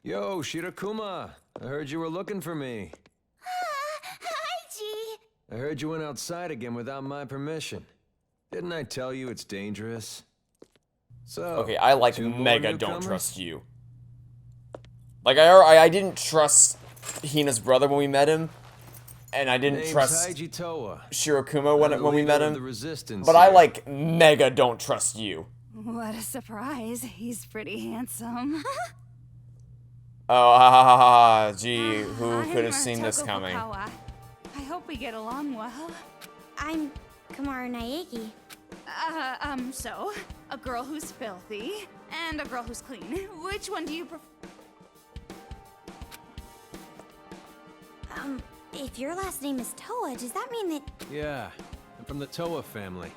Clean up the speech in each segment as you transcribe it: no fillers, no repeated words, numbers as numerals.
Yo, Shirakuma! I heard you were looking for me. Hi, G. I heard you went outside again without my permission. Didn't I tell you it's dangerous? So, Okay, I like two more mega don't newcomers? trust you. Like, I didn't trust Hina's brother when we met him, and I didn't Name's trust Haiji Toa. Shirokuma when we met I'm the him, resistance but I here. like mega don't trust you. What a surprise. He's pretty handsome. Oh, gee, who could have I'm seen this Toko coming? Fukawa. I hope we get along well. I'm Kamaru Naegi. So, a girl who's filthy and a girl who's clean. Which one do you prefer? If your last name is Toa, does that mean that Yeah, I'm from the Toa family.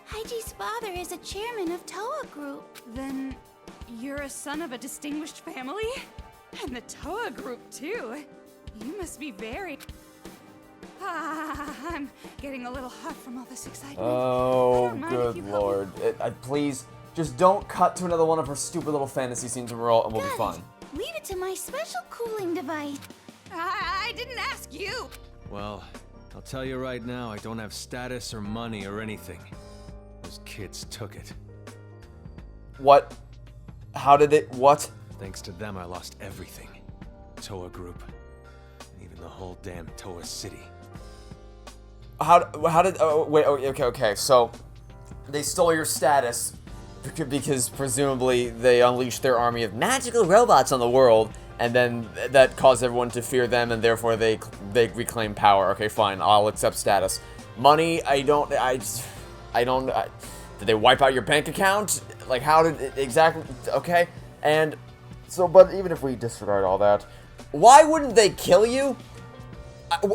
Haiji's father is a chairman of Toa Group? Then you're a son of a distinguished family? And the Toa group, too. You must be very... I'm getting a little hot from all this excitement. Oh, I don't mind if good you help me. lord. Please, just don't cut to another one of her stupid little fantasy scenes and we'll be Good. fine. Leave it to my special cooling device. I didn't ask you. Well, I'll tell you right now, I don't have status or money or anything. Those kids took it. What? How did it? What? Thanks to them, I lost everything. Toa Group. And even the whole damn Toa City. How did? Oh, wait. Okay. So they stole your status because presumably they unleashed their army of magical robots on the world, and then that caused everyone to fear them, and therefore they reclaim power. Okay, fine. I'll accept status. Money, I don't. Did they wipe out your bank account? Like, how did it exactly? Okay, and so, but even if we disregard all that, why wouldn't they kill you?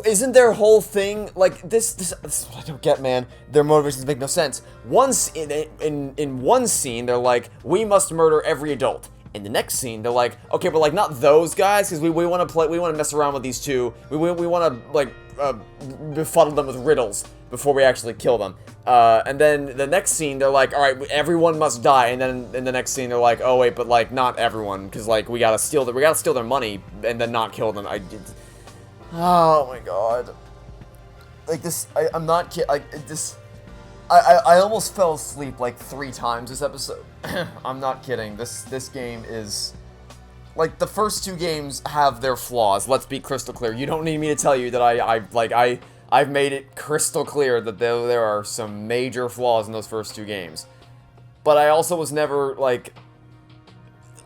Isn't their whole thing like this? This is what I don't get, man. Their motivations make no sense. Once in one scene, they're like, we must murder every adult. In the next scene, they're like, okay, but like not those guys, because we want to play, we want to mess around with these two. We want to like befuddle them with riddles before we actually kill them. And then the next scene, they're like, all right, everyone must die. And then in the next scene, they're like, oh wait, but like not everyone, because like we gotta steal their money and then not kill them. Oh my god. Like this, I'm not kidding. Like this, I almost fell asleep like 3 times this episode. I'm not kidding. This game is, like, the first 2 games have their flaws. Let's be crystal clear. You don't need me to tell you that I've made it crystal clear that there are some major flaws in those first 2 games. But I also was never like,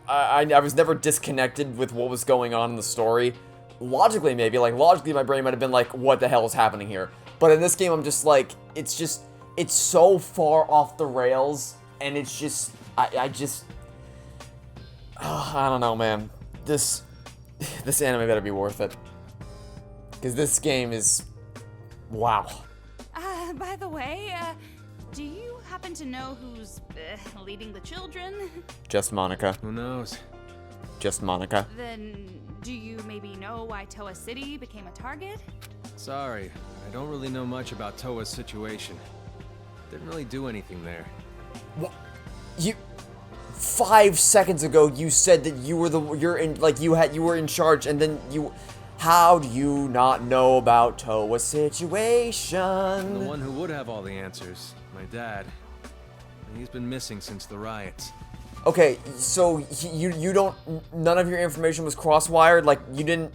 I was never disconnected with what was going on in the story. Logically, maybe, like, logically my brain might have been like, what the hell is happening here? But in this game, I'm just like, it's so far off the rails, and it's just, I don't know, man. This anime better be worth it. Because this game is, wow. By the way, do you happen to know who's leading the children? Just Monica. Who knows? Just Monica. Then, do you maybe know why Toa City became a target? Sorry, I don't really know much about Toa's situation. Didn't really do anything there. What? 5 seconds ago you said that you were you were in charge, and then you. How do you not know about Toa's situation? The one who would have all the answers, my dad. He's been missing since the riots. Okay, so you don't. None of your information was cross-wired. Like, you didn't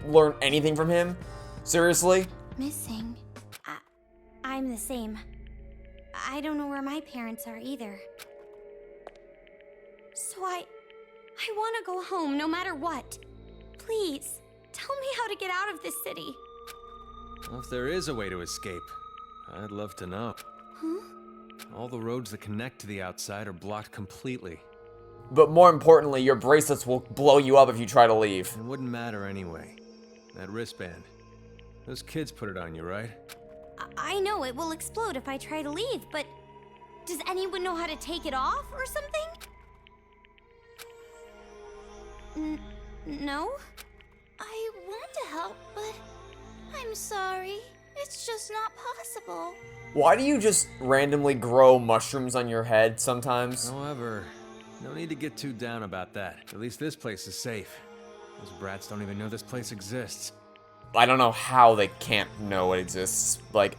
learn anything from him. Seriously? Missing. I'm the same. I don't know where my parents are either. So I want to go home no matter what. Please, tell me how to get out of this city. Well, if there is a way to escape, I'd love to know. Huh? All the roads that connect to the outside are blocked completely. But more importantly, your bracelets will blow you up if you try to leave. It wouldn't matter anyway. That wristband. Those kids put it on you, right? I know it will explode if I try to leave, but does anyone know how to take it off or something? No? I want to help, but I'm sorry. It's just not possible. Why do you just randomly grow mushrooms on your head sometimes? However, no need to get too down about that. At least this place is safe. Those brats don't even know this place exists. I don't know how they can't know it exists. Like,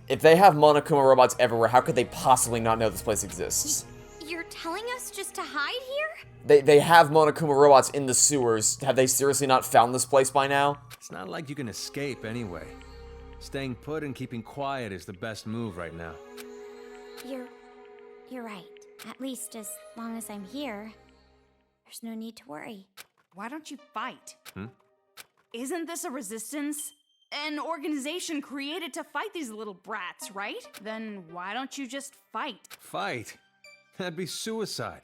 if they have Monokuma robots everywhere, how could they possibly not know this place exists? You're telling us just to hide here? They have Monokuma robots in the sewers. Have they seriously not found this place by now? It's not like you can escape anyway. Staying put and keeping quiet is the best move right now. You're right. At least as long as I'm here, there's no need to worry. Why don't you fight? Isn't this a resistance? An organization created to fight these little brats, right? Then why don't you just fight? Fight? That'd be suicide.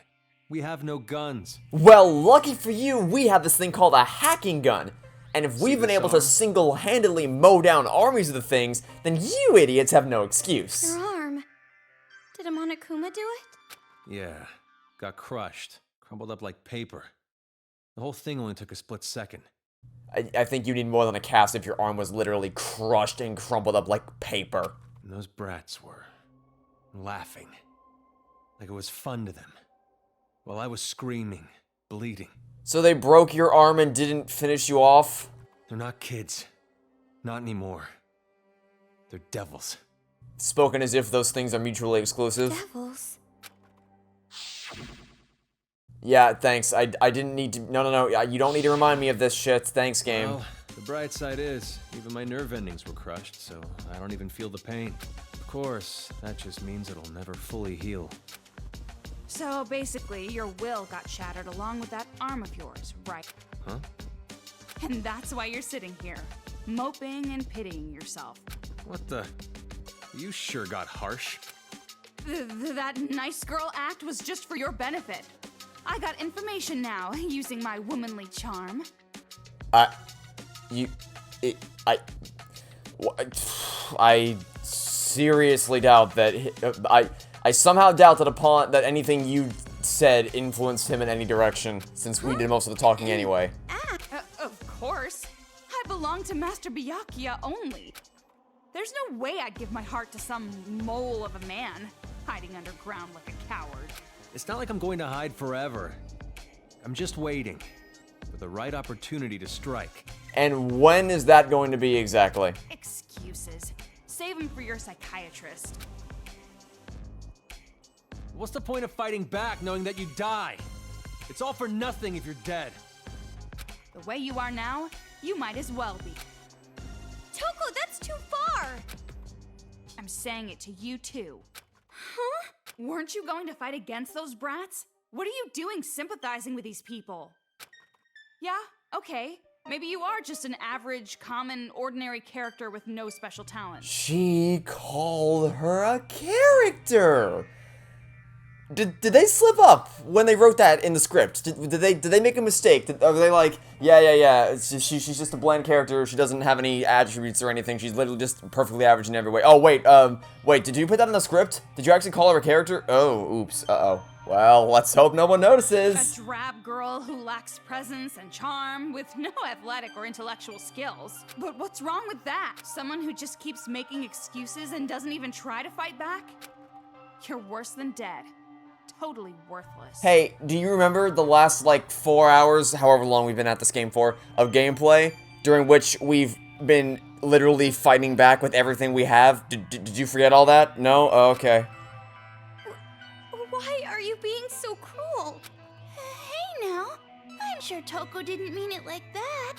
We have no guns. Well, lucky for you, we have this thing called a hacking gun. And if we've been this able to arm? single-handedly mow down armies of the things, then you idiots have no excuse. Your arm. Did a Monokuma do it? Yeah, got crushed. Crumbled up like paper. The whole thing only took a split second. I think you need more than a cast if your arm was literally crushed and crumpled up like paper. And those brats were laughing. Like it was fun to them. While I was screaming, bleeding. So they broke your arm and didn't finish you off? They're not kids. Not anymore. They're devils. Spoken as if those things are mutually exclusive. Devils. Yeah, thanks. I didn't need to... No. You don't need to remind me of this shit. Thanks, game. Well, the bright side is, even my nerve endings were crushed, so I don't even feel the pain. Of course, that just means it'll never fully heal. So basically, your will got shattered along with that arm of yours, right? Huh? And that's why you're sitting here, moping and pitying yourself. What the... You sure got harsh. That nice girl act was just for your benefit. I got information now, using my womanly charm. I seriously doubt that... I somehow doubt that anything you said influenced him in any direction, since we did most of the talking anyway. Of course. I belong to Master Byakuya only. There's no way I'd give my heart to some mole of a man, hiding underground like a coward. It's not like I'm going to hide forever. I'm just waiting for the right opportunity to strike. And when is that going to be exactly? Excuses. Save them for your psychiatrist. What's the point of fighting back knowing that you die? It's all for nothing if you're dead. The way you are now, you might as well be. Toko, that's too far! I'm saying it to you too. Huh? Weren't you going to fight against those brats? What are you doing sympathizing with these people? Yeah, okay. Maybe you are just an average, common, ordinary character with no special talent. She called her a character! Did they slip up when they wrote that in the script? Did they make a mistake? Are they like, yeah, she's just a bland character, she doesn't have any attributes or anything, she's literally just perfectly average in every way. Oh, wait, did you put that in the script? Did you actually call her a character? Oh, oops, uh-oh. Well, let's hope no one notices. A drab girl who lacks presence and charm with no athletic or intellectual skills. But what's wrong with that? Someone who just keeps making excuses and doesn't even try to fight back? You're worse than dead. Totally worthless. Hey, do you remember the last, 4 hours, however long we've been at this game for, of gameplay, during which we've been literally fighting back with everything we have? Did you forget all that? No? Oh, okay. Why are you being so cruel? Hey now, I'm sure Toko didn't mean it like that.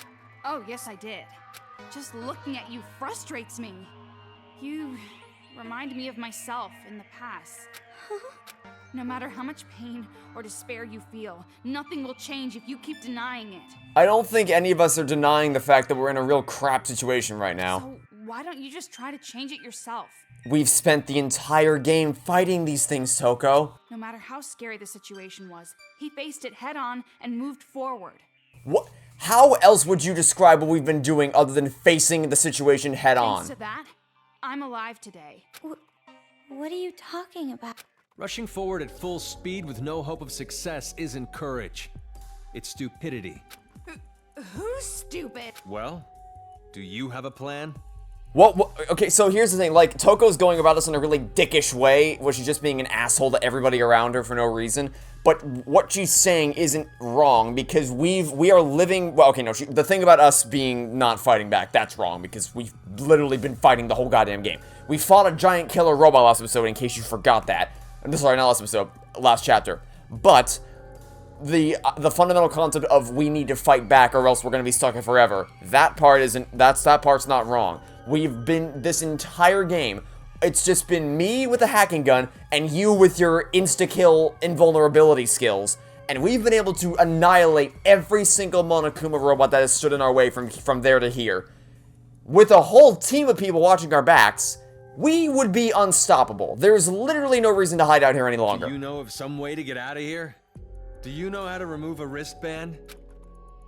Oh, yes I did. Just looking at you frustrates me. You remind me of myself in the past. No matter how much pain or despair you feel, nothing will change if you keep denying it. I don't think any of us are denying the fact that we're in a real crap situation right now. So why don't you just try to change it yourself? We've spent the entire game fighting these things, Toko. No matter how scary the situation was, he faced it head on and moved forward. What? How else would you describe what we've been doing other than facing the situation head on? Thanks to that, I'm alive today. What are you talking about? Rushing forward at full speed with no hope of success isn't courage. It's stupidity. Who's stupid? Well, do you have a plan? Okay, so here's the thing, like, Toko's going about this in a really dickish way, where she's just being an asshole to everybody around her for no reason, but what she's saying isn't wrong, because we are living, well, okay, no, the thing about us being not fighting back, that's wrong, because we've literally been fighting the whole goddamn game. We fought a giant killer robot last episode, in case you forgot that. Sorry, not last episode, last chapter. But the fundamental concept of we need to fight back or else we're gonna be stuck here forever, that part's not wrong. We've been, this entire game, it's just been me with a hacking gun and you with your insta-kill invulnerability skills. And we've been able to annihilate every single Monokuma robot that has stood in our way from there to here. With a whole team of people watching our backs, we would be unstoppable. There's literally no reason to hide out here any longer. Do you know of some way to get out of here? Do you know how to remove a wristband?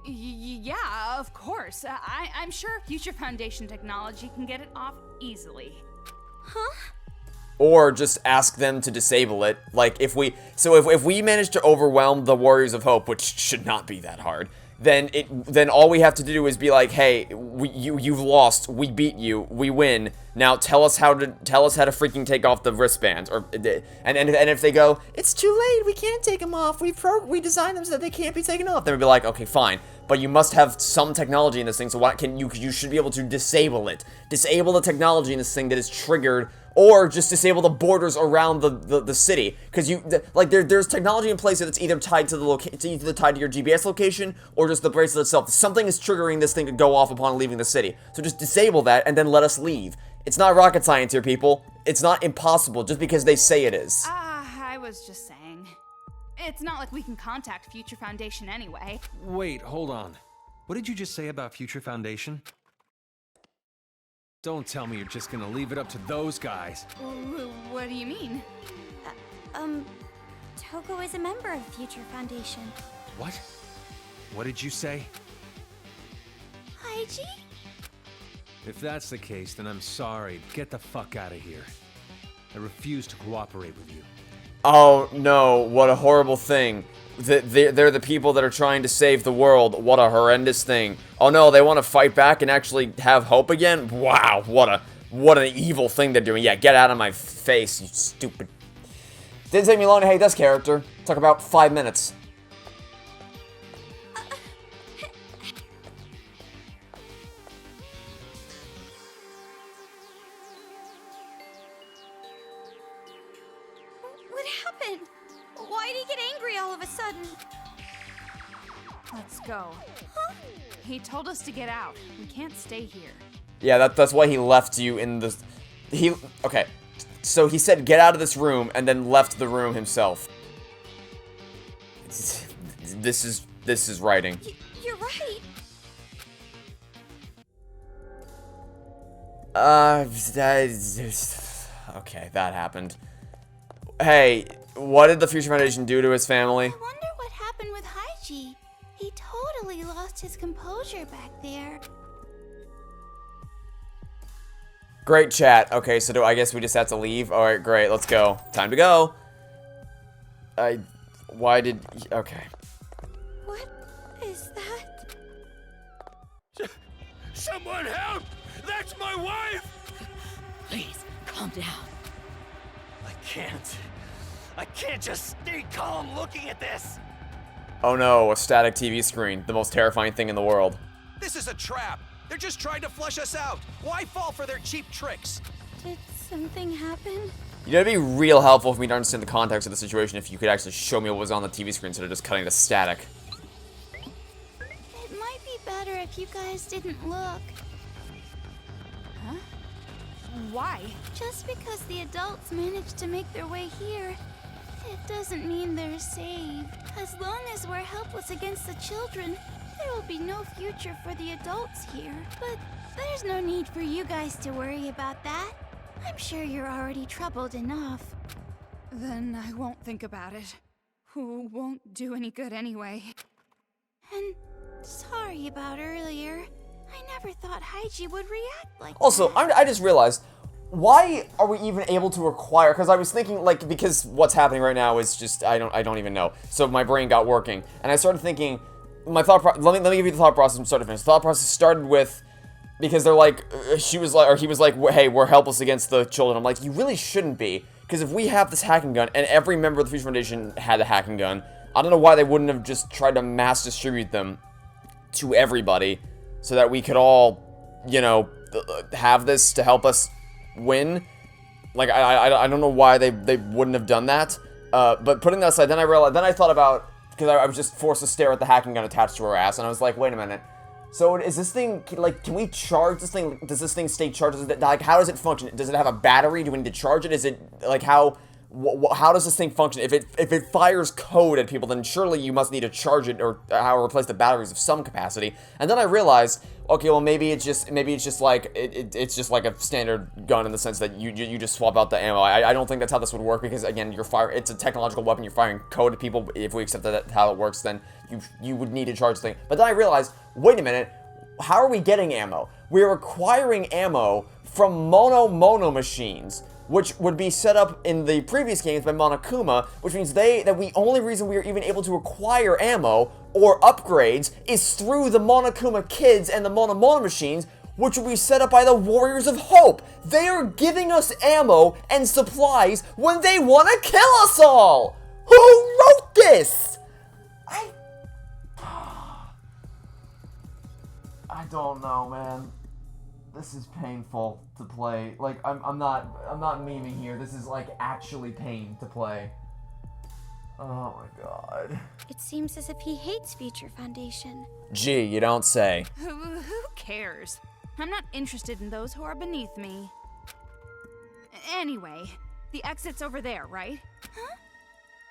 Yeah, of course. I'm sure Future Foundation technology can get it off easily. Huh? Or just ask them to disable it. Like, if we manage to overwhelm the Warriors of Hope, which should not be that hard, then all we have to do is be like, hey, you've lost, we beat you, we win. Now tell us how to freaking take off the wristbands, and if they go, it's too late, we can't take them off, we designed them so that they can't be taken off. Then we'd be like, okay, fine, but you must have some technology in this thing, so you should be able to disable it. Disable the technology in this thing that is triggered, or just disable the borders around the city, because there's technology in place that's either tied to your GPS location or just the bracelet itself. Something is triggering this thing to go off upon leaving the city. So just disable that and then let us leave. It's not rocket science here, people. It's not impossible just because they say it is. I was just saying. It's not like we can contact Future Foundation anyway. Wait, hold on. What did you just say about Future Foundation? Don't tell me you're just gonna leave it up to those guys. What do you mean? Toko is a member of Future Foundation. What? What did you say? Haiji? If that's the case, then I'm sorry. Get the fuck out of here. I refuse to cooperate with you. Oh no, what a horrible thing. They're the people that are trying to save the world. What a horrendous thing. Oh no, they want to fight back and actually have hope again? Wow, what an evil thing they're doing. Yeah, get out of my face, you stupid. Didn't take me long to hate this character. Took about 5 minutes. What happened? Why did he get angry all of a sudden? Let's go. Huh? He told us to get out. We can't stay here. Yeah, that's why he left you in the... Okay, so he said get out of this room and then left the room himself. This is writing. You're right. Okay, that happened. Hey, what did the Future Foundation do to his family? I wonder what happened with Haiji. He totally lost his composure back there. Great chat. Okay, so I guess we just have to leave? Alright, great, let's go. Time to go. Okay. What is that? Someone help! That's my wife! Please, calm down. I can't just stay calm looking at this. Oh no, a static TV screen. The most terrifying thing in the world. This is a trap. They're just trying to flush us out. Why fall for their cheap tricks? Did something happen? You know, it'd be real helpful for me to understand the context of the situation if you could actually show me what was on the TV screen instead of just cutting to static. It might be better if you guys didn't look. Huh? Why? Just because the adults managed to make their way here, it doesn't mean they're saved. As long as we're helpless against the children, there will be no future for the adults here. But there's no need for you guys to worry about that. I'm sure you're already troubled enough. Then I won't think about it. Who won't do any good anyway. And sorry about earlier. I never thought Haiji would react like Also, that. I just realized, why are we even able to acquire? Because I was thinking, like, because what's happening right now is just I don't even know. So my brain got working, and I started thinking. Let me give you the thought process from start to finish. The thought process started with because they're like, he was like, hey, we're helpless against the children. I'm like, you really shouldn't be, because if we have this hacking gun, and every member of the Future Foundation had a hacking gun, I don't know why they wouldn't have just tried to mass distribute them to everybody, so that we could all, you know, have this to help us win. Like, I don't know why they wouldn't have done that. But putting that aside, then I thought about, because I was just forced to stare at the hacking gun attached to her ass, and I was like, wait a minute. So is this thing, like, can we charge this thing? Does this thing stay charged? Like, how does it function? Does it have a battery? Do we need to charge it? Is it, like, how does this thing function? If it fires code at people, then surely you must need to charge it or replace the batteries of some capacity. And then I realized, okay, well maybe it's just like it's just like a standard gun in the sense that you just swap out the ammo. I don't think that's how this would work, because again, it's a technological weapon. You're firing code at people. If we accept that how it works, then you would need to charge the thing. But then I realized, wait a minute, how are we getting ammo? We're acquiring ammo from mono machines, which would be set up in the previous games by Monokuma, which means that the only reason we are even able to acquire ammo or upgrades is through the Monokuma kids and the Mono machines, which will be set up by the Warriors of Hope. They are giving us ammo and supplies when they want to kill us all! Who wrote this? I don't know, man. This is painful to play. Like, I'm not memeing here. This is, like, actually pain to play. Oh my god. It seems as if he hates Future Foundation. Gee, you don't say. Who cares? I'm not interested in those who are beneath me. Anyway, the exit's over there, right? Huh?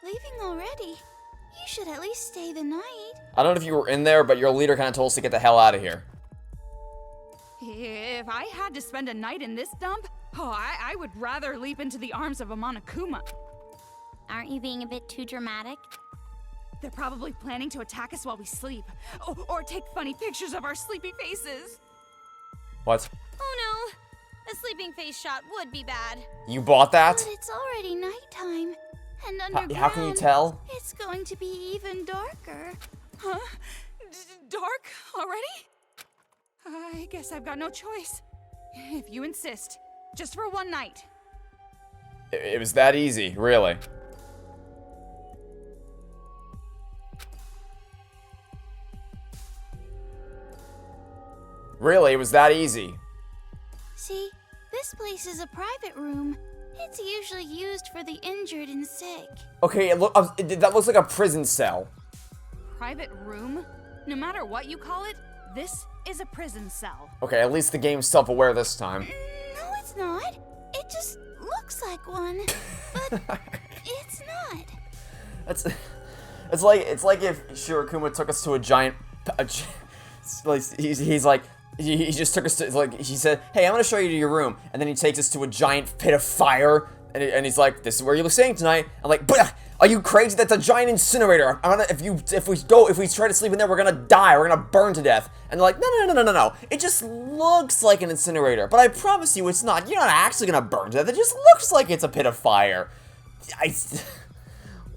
Leaving already? You should at least stay the night. I don't know if you were in there, but your leader kind of told us to get the hell out of here. If I had to spend a night in this dump, I would rather leap into the arms of a Monokuma. Aren't you being a bit too dramatic? They're probably planning to attack us while we sleep. Or take funny pictures of our sleepy faces. What? Oh no! A sleeping face shot would be bad. You bought that? But it's already nighttime. And underground, How can you tell? It's going to be even darker. Huh? Dark already? I guess I've got no choice. If you insist. Just for one night. It was that easy, really. Really, it was that easy. See, this place is a private room. It's usually used for the injured and sick. Okay, that looks like a prison cell. Private room? No matter what you call it, this is a prison cell. Okay, at least the game's self-aware this time. No, it's not. It just looks like one, but it's not. It's like if Shirakuma took us to a giant. He just took us to, like, he said, hey, I'm gonna show you to your room, and then he takes us to a giant pit of fire, and he's like, this is where you'll be staying tonight. I'm like, but are you crazy? That's a giant incinerator. If we try to sleep in there, we're gonna die. We're gonna burn to death. And they're like, no. It just looks like an incinerator, but I promise you, it's not. You're not actually gonna burn to death. It just looks like it's a pit of fire.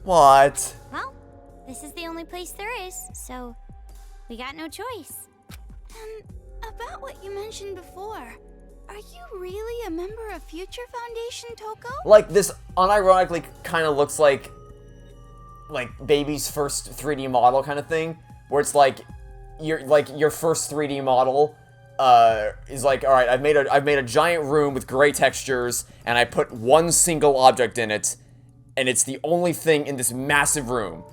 What? Well, this is the only place there is, so we got no choice. About what you mentioned before, are you really a member of Future Foundation, Toko? Like, this unironically kind of looks like baby's first 3D model kind of thing, where it's like your first 3D model is like, all right, I've made a giant room with gray textures, and I put one single object in it, and it's the only thing in this massive room.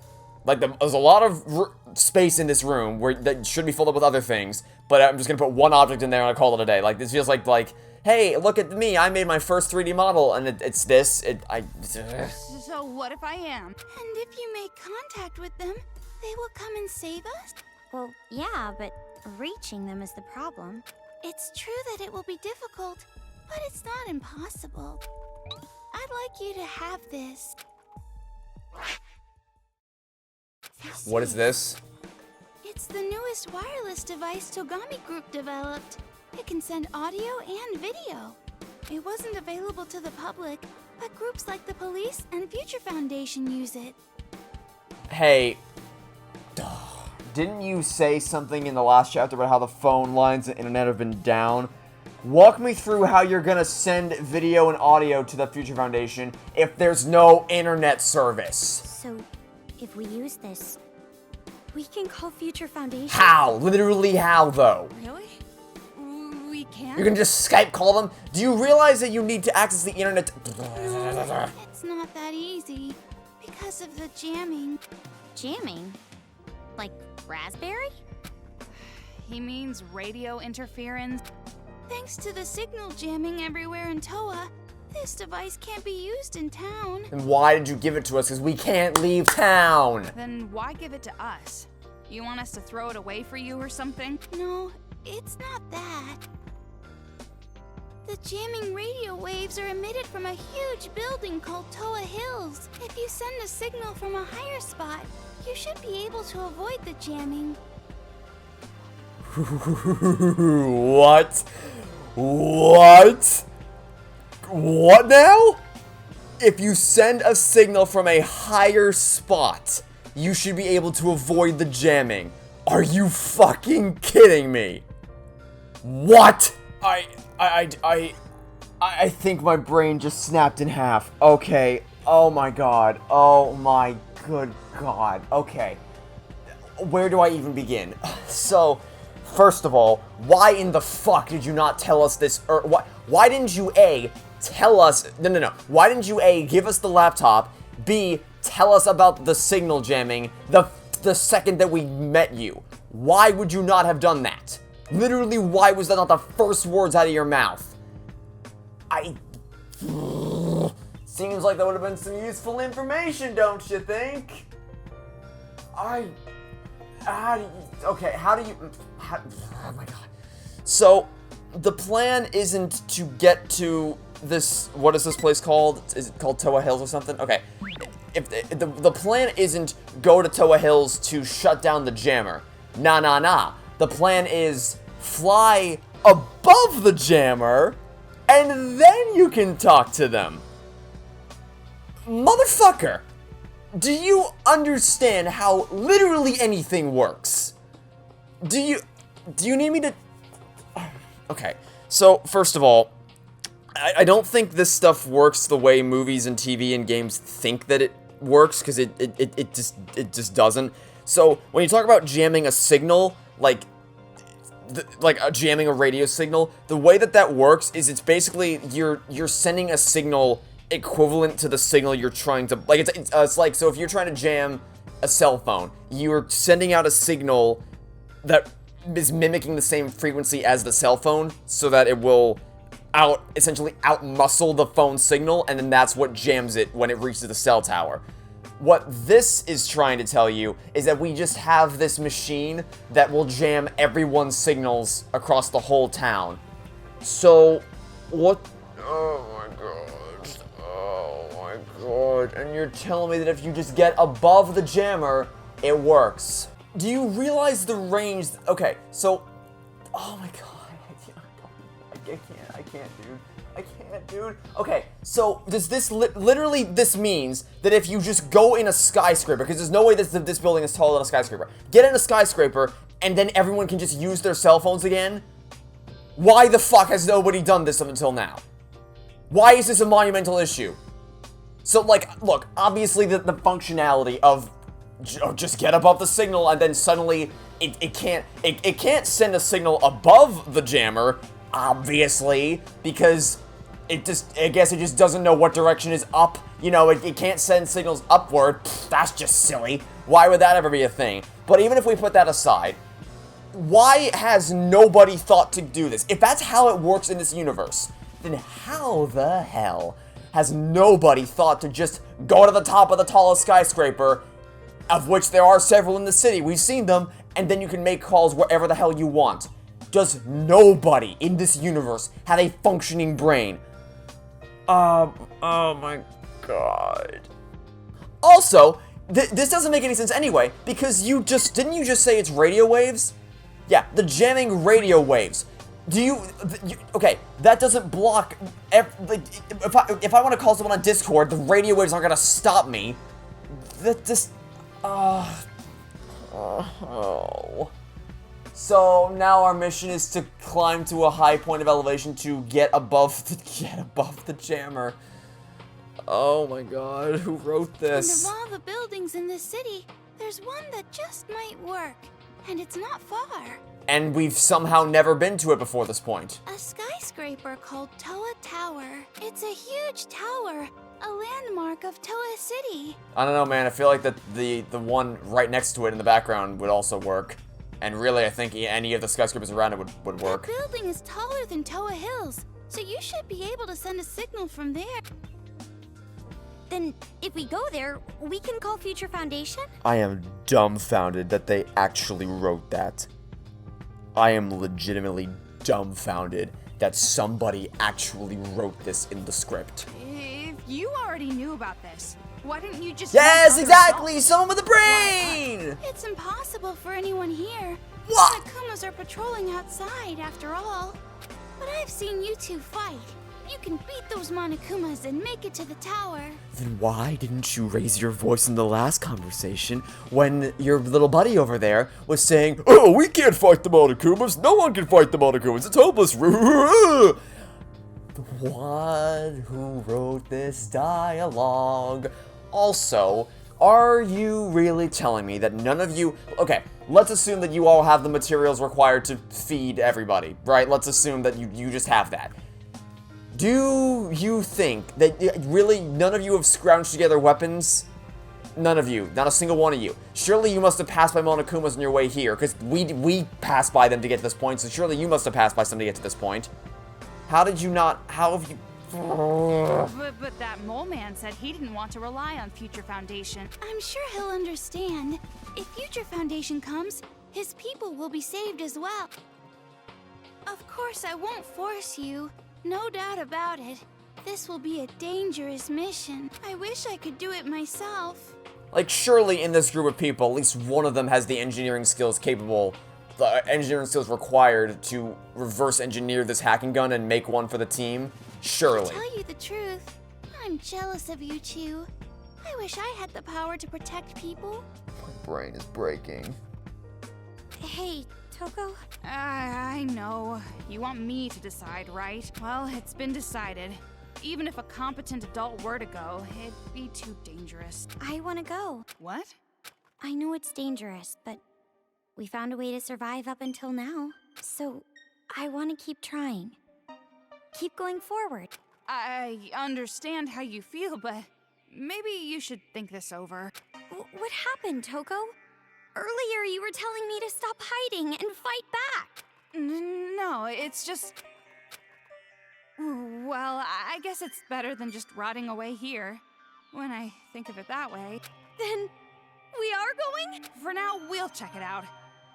Like, there's a lot of space in this room that should be filled up with other things, but I'm just gonna put one object in there and I call it a day. Like, this feels like, hey, look at me, I made my first 3D model, and it's this. So what if I am? And if you make contact with them, they will come and save us? Well, yeah, but reaching them is the problem. It's true that it will be difficult, but it's not impossible. I'd like you to have this. What is this? It's the newest wireless device Togami Group developed. It can send audio and video. It wasn't available to the public, but groups like the police and Future Foundation use it. Hey, didn't you say something in the last chapter about how the phone lines and internet have been down? Walk me through how you're gonna send video and audio to the Future Foundation if there's no internet service. So, if we use this, we can call Future Foundation? How? Literally how, though? Really? We can't? You can just Skype call them? Do you realize that you need to access the internet? It's not that easy. Because of the jamming. Jamming? Like raspberry? He means radio interference. Thanks to the signal jamming everywhere in Toa, this device can't be used in town. And why did you give it to us? Because we can't leave town. Then why give it to us? You want us to throw it away for you or something? No, it's not that. The jamming radio waves are emitted from a huge building called Toa Hills. If you send a signal from a higher spot, you should be able to avoid the jamming. What? What? What now? If you send a signal from a higher spot, you should be able to avoid the jamming. Are you fucking kidding me? What? I think my brain just snapped in half. Okay. Oh my god. Oh my good god. Okay. Where do I even begin? So, first of all, why in the fuck did you not tell us this? Or why didn't you A, tell us? No. Why didn't you A, give us the laptop? B, tell us about the signal jamming the second that we met you? Why would you not have done that? Literally, why was that not the first words out of your mouth? Seems like that would have been some useful information, don't you think? Oh my god. So, the plan isn't to get to this, what is this place called? Is it called Toa Hills or something? Okay. If the plan isn't go to Toa Hills to shut down the jammer. Nah. The plan is fly above the jammer, and then you can talk to them. Motherfucker! Do you understand how literally anything works? Do you need me to... Okay, so, first of all, I don't think this stuff works the way movies and TV and games think that it works, because it just doesn't. So, when you talk about jamming a signal, like jamming a radio signal, the way that works is it's basically, you're sending a signal equivalent to the signal you're trying to, like, it's like, so if you're trying to jam a cell phone, you're sending out a signal that is mimicking the same frequency as the cell phone, so that it will essentially out-muscle the phone signal, and then that's what jams it when it reaches the cell tower. What this is trying to tell you is that we just have this machine that will jam everyone's signals across the whole town. So, what? Oh my god. Oh my god. And you're telling me that if you just get above the jammer, it works. Do you realize the range? Okay, so, oh my god. I can't, dude. Okay, so does this literally this means that if you just go in a skyscraper, because there's no way this building is taller than a skyscraper, get in a skyscraper and then everyone can just use their cell phones again? Why the fuck has nobody done this up until now? Why is this a monumental issue? So, like, look, obviously the functionality of just get above the signal and then suddenly it can't send a signal above the jammer, obviously, because I guess it just doesn't know what direction is up. You know, it can't send signals upward. Pfft, that's just silly. Why would that ever be a thing? But even if we put that aside, why has nobody thought to do this? If that's how it works in this universe, then how the hell has nobody thought to just go to the top of the tallest skyscraper, of which there are several in the city, we've seen them, and then you can make calls wherever the hell you want? Does nobody in this universe have a functioning brain? Oh my god. Also, this doesn't make any sense anyway, because didn't you just say it's radio waves? Yeah, the jamming radio waves. Okay, that doesn't block, if I want to call someone on Discord, the radio waves aren't gonna stop me. That just, oh So now our mission is to climb to a high point of elevation to get above the jammer. Oh my god, who wrote this? And of all the buildings in this city, there's one that just might work. And it's not far. And we've somehow never been to it before this point. A skyscraper called Toa Tower. It's a huge tower, a landmark of Toa City. I don't know, man. I feel like that the one right next to it in the background would also work. And really, I think any of the skyscrapers around it would work. The building is taller than Toa Hills, so you should be able to send a signal from there. Then, if we go there, we can call Future Foundation? I am dumbfounded that they actually wrote that. I am legitimately dumbfounded that somebody actually wrote this in the script. If you already knew about this, why didn't you just... Yes, exactly! Some with the brain! It's impossible for anyone here. What? The Kumas are patrolling outside, after all. But I've seen you two fight. You can beat those Monokumas and make it to the tower. Then why didn't you raise your voice in the last conversation when your little buddy over there was saying, "Oh, we can't fight the Monokumas. No one can fight the Monokumas. It's hopeless." The one who wrote this dialogue. Also, are you really telling me that none of you... Okay, let's assume that you all have the materials required to feed everybody, right? Let's assume that you just have that. Do you think that really none of you have scrounged together weapons? None of you. Not a single one of you. Surely you must have passed by Monokumas on your way here, because we passed by them to get to this point, so surely you must have passed by some to get to this point. How did you not... How have you... But that mole man said he didn't want to rely on Future Foundation. I'm sure he'll understand. If Future Foundation comes, his people will be saved as well. Of course, I won't force you. No doubt about it. This will be a dangerous mission. I wish I could do it myself. Like, surely in this group of people, at least one of them has the engineering skills required to reverse engineer this hacking gun and make one for the team. Surely. To tell you the truth, I'm jealous of you two. I wish I had the power to protect people. My brain is breaking. Hey, Toko? I know. You want me to decide, right? Well, it's been decided. Even if a competent adult were to go, it'd be too dangerous. I want to go. What? I know it's dangerous, but we found a way to survive up until now. So, I want to keep trying. Keep going forward. I understand how you feel, but maybe you should think this over. What happened, Toko? Earlier you were telling me to stop hiding and fight back. No, it's just... Well, I guess it's better than just rotting away here, when I think of it that way. Then, we are going? For now, we'll check it out.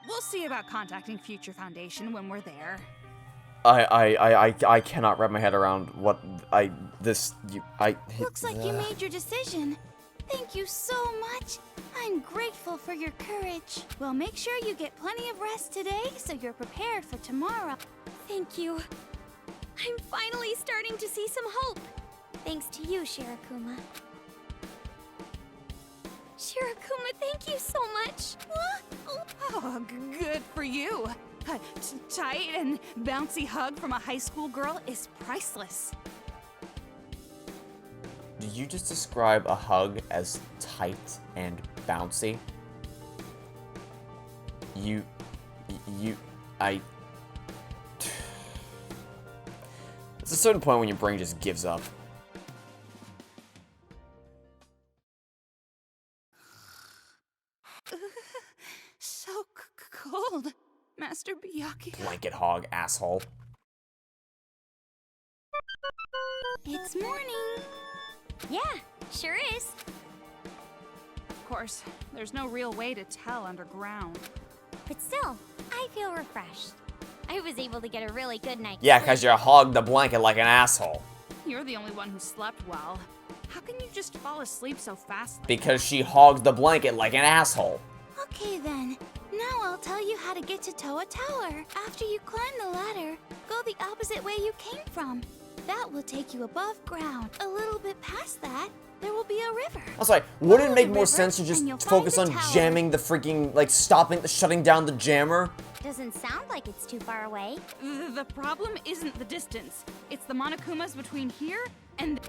We'll see about contacting Future Foundation when we're there. I cannot wrap my head around what Looks like you made your decision. Thank you so much. I'm grateful for your courage. Well, make sure you get plenty of rest today so you're prepared for tomorrow. Thank you. I'm finally starting to see some hope. Thanks to you, Shirakuma. Shirakuma, thank you so much. Oh, good for you. A tight and bouncy hug from a high school girl is priceless. Did you just describe a hug as tight and bouncy? There's a certain point when your brain just gives up. So cold, Master Byakuya. Blanket hog, asshole. It's morning. Yeah, sure is. Of course, there's no real way to tell underground. But still, I feel refreshed. I was able to get a really good night's Yeah, sleep. because you hogged the blanket like an asshole. You're the only one who slept well. How can you just fall asleep so fast? Because she hogged the blanket like an asshole. Okay then. Now I'll tell you how to get to Toa Tower. After you climb the ladder, go the opposite way you came from. That will take you above ground. A little bit past that, there will be a river. I'm sorry, wouldn't it Follow make the more river, sense to just and you'll focus on find the tower. jamming the freaking, like, shutting down the jammer? Doesn't sound like it's too far away. The problem isn't the distance. It's the Monokumas between here and...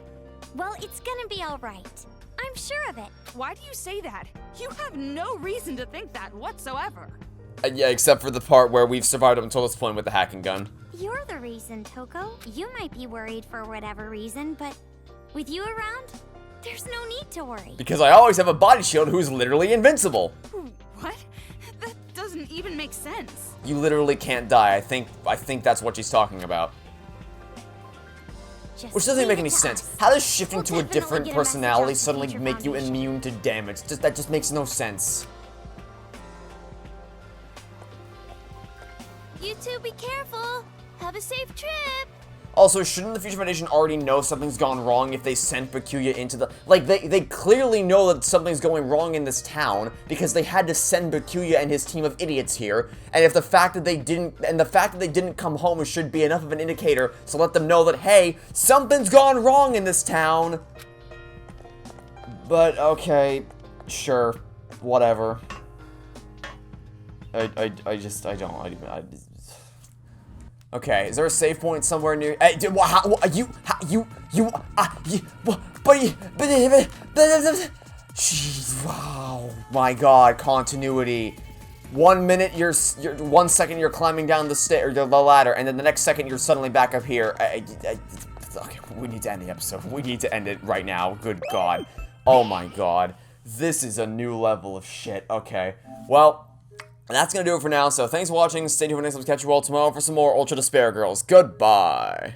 Well, it's gonna be all right. I'm sure of it. Why do you say that? You have no reason to think that whatsoever. Yeah, except for the part where we've survived up until this point with the hacking gun. You're the reason, Toko. You might be worried for whatever reason, but with you around, there's no need to worry. Because I always have a body shield who's literally invincible. What? That doesn't even make sense. You literally can't die. I think that's what she's talking about. Just Which doesn't leave make it any to sense. us. How does shifting We'll to a definitely different get a message personality out to suddenly Teacher make you Foundation. immune to damage? That just makes no sense. You two be careful. Have a safe trip. Also, shouldn't the Future Foundation already know something's gone wrong if they sent Bakuya into the... Like, they clearly know that something's going wrong in this town because they had to send Bakuya and his team of idiots here. And if the fact that they didn't come home should be enough of an indicator to let them know that, hey, something's gone wrong in this town. But, okay, sure, whatever. Okay, is there a save point somewhere near? Hey, Jeez, wow, my God, continuity. 1 minute, you're 1 second you're climbing down the the ladder, and then the next second you're suddenly back up here. Okay, we need to end the episode. We need to end it right now. Good God. Oh my God. This is a new level of shit. Okay, well. And that's going to do it for now, so thanks for watching, stay tuned for next time, catch you all tomorrow for some more Ultra Despair Girls. Goodbye!